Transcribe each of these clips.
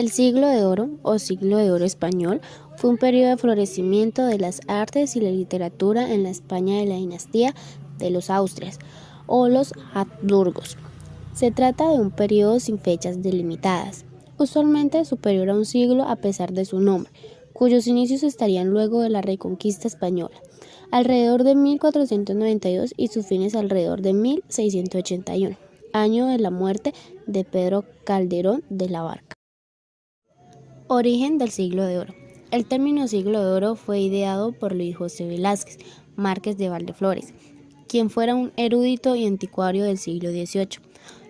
El Siglo de Oro o Siglo de Oro español fue un periodo de florecimiento de las artes y la literatura en la España de la dinastía de los Austrias o los Habsburgos. Se trata de un periodo sin fechas delimitadas, usualmente superior a un siglo a pesar de su nombre, cuyos inicios estarían luego de la Reconquista española, alrededor de 1492 y sus fines alrededor de 1681, año de la muerte de Pedro Calderón de la Barca. Origen del Siglo de Oro. El término Siglo de Oro fue ideado por Luis José Velázquez, Márquez de Valdeflores, quien fuera un erudito y anticuario del siglo XVIII.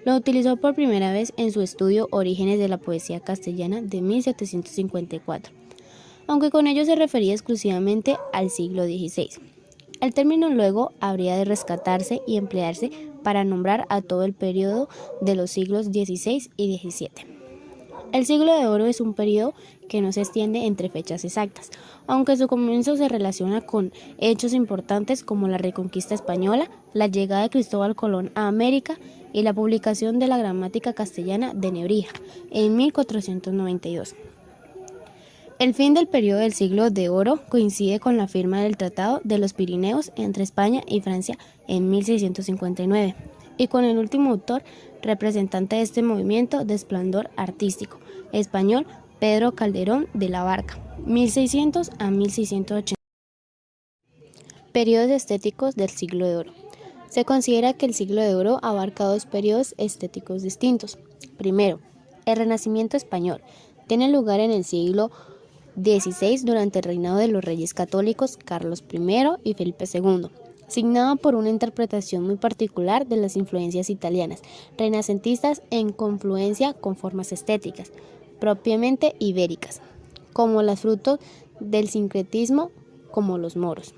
Lo utilizó por primera vez en su estudio Orígenes de la Poesía Castellana de 1754, aunque con ello se refería exclusivamente al siglo XVI. El término luego habría de rescatarse y emplearse para nombrar a todo el periodo de los siglos XVI y XVII. El Siglo de Oro es un periodo que no se extiende entre fechas exactas, aunque su comienzo se relaciona con hechos importantes como la Reconquista española, la llegada de Cristóbal Colón a América y la publicación de la Gramática Castellana de Nebrija en 1492. El fin del periodo del Siglo de Oro coincide con la firma del Tratado de los Pirineos entre España y Francia en 1659 y con el último autor representante de este movimiento de esplendor artístico español, Pedro Calderón de la Barca, 1600 a 1680. Periodos estéticos del Siglo de Oro. Se considera que el Siglo de Oro abarca dos periodos estéticos distintos. Primero, el Renacimiento español. Tiene lugar en el siglo XVI durante el reinado de los reyes católicos Carlos I y Felipe II, signado por una interpretación muy particular de las influencias italianas, renacentistas en confluencia con formas estéticas, propiamente ibéricas, como los frutos del sincretismo, como los moros.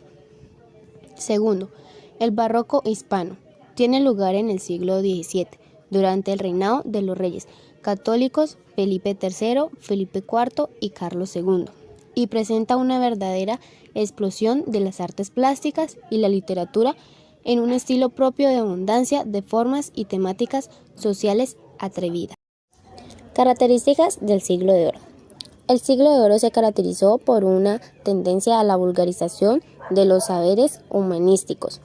Segundo, el barroco hispano. Tiene lugar en el siglo XVII, durante el reinado de los reyes católicos Felipe III, Felipe IV y Carlos II, y presenta una verdadera explosión de las artes plásticas y la literatura en un estilo propio de abundancia de formas y temáticas sociales atrevidas. Características del Siglo de Oro. El Siglo de Oro se caracterizó por una tendencia a la vulgarización de los saberes humanísticos,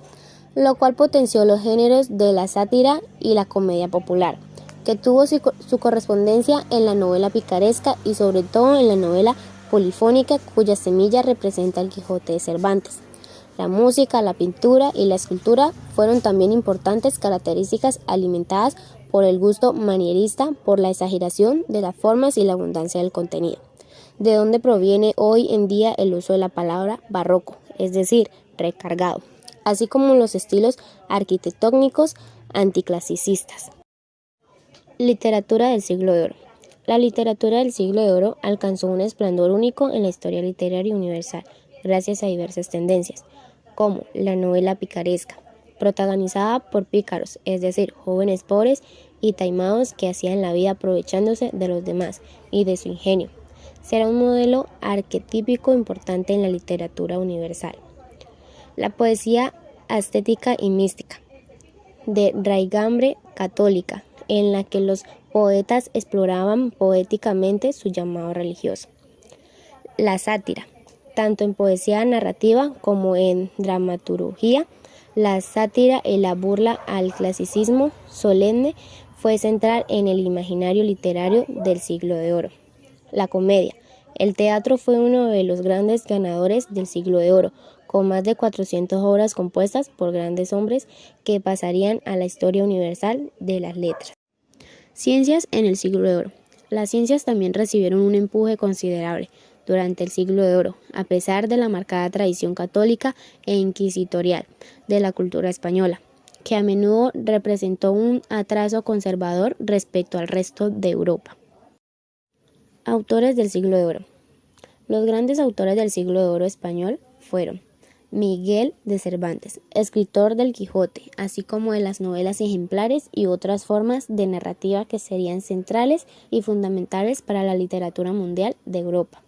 lo cual potenció los géneros de la sátira y la comedia popular, que tuvo su correspondencia en la novela picaresca y sobre todo en la novela polifónica cuya semilla representa el Quijote de Cervantes. La música, la pintura y la escultura fueron también importantes características alimentadas por el gusto manierista, por la exageración de las formas y la abundancia del contenido, de donde proviene hoy en día el uso de la palabra barroco, es decir, recargado, así como los estilos arquitectónicos anticlasicistas. Literatura del Siglo de Oro. La literatura del Siglo de Oro alcanzó un esplendor único en la historia literaria universal, gracias a diversas tendencias, como la novela picaresca, protagonizada por pícaros, es decir, jóvenes pobres y taimados que hacían la vida aprovechándose de los demás y de su ingenio. Será un modelo arquetípico importante en la literatura universal. La poesía ascética y mística, de raigambre católica, en la que los poetas exploraban poéticamente su llamado religioso. La sátira, tanto en poesía narrativa como en dramaturgia. La sátira y la burla al clasicismo solemne fue central en el imaginario literario del Siglo de Oro. La comedia. El teatro fue uno de los grandes ganadores del Siglo de Oro, con más de 400 obras compuestas por grandes hombres que pasarían a la historia universal de las letras. Ciencias en el Siglo de Oro. Las ciencias también recibieron un empuje considerable durante el Siglo de Oro, a pesar de la marcada tradición católica e inquisitorial de la cultura española, que a menudo representó un atraso conservador respecto al resto de Europa. Autores del Siglo de Oro. Los grandes autores del Siglo de Oro español fueron Miguel de Cervantes, escritor del Quijote, así como de las novelas ejemplares y otras formas de narrativa que serían centrales y fundamentales para la literatura mundial de Europa.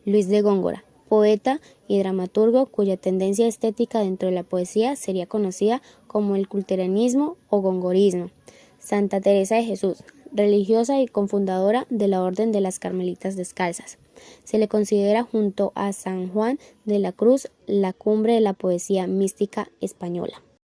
Luis de Góngora, poeta y dramaturgo cuya tendencia estética dentro de la poesía sería conocida como el culteranismo o gongorismo. Santa Teresa de Jesús, religiosa y cofundadora de la Orden de las Carmelitas Descalzas. Se le considera junto a San Juan de la Cruz la cumbre de la poesía mística española.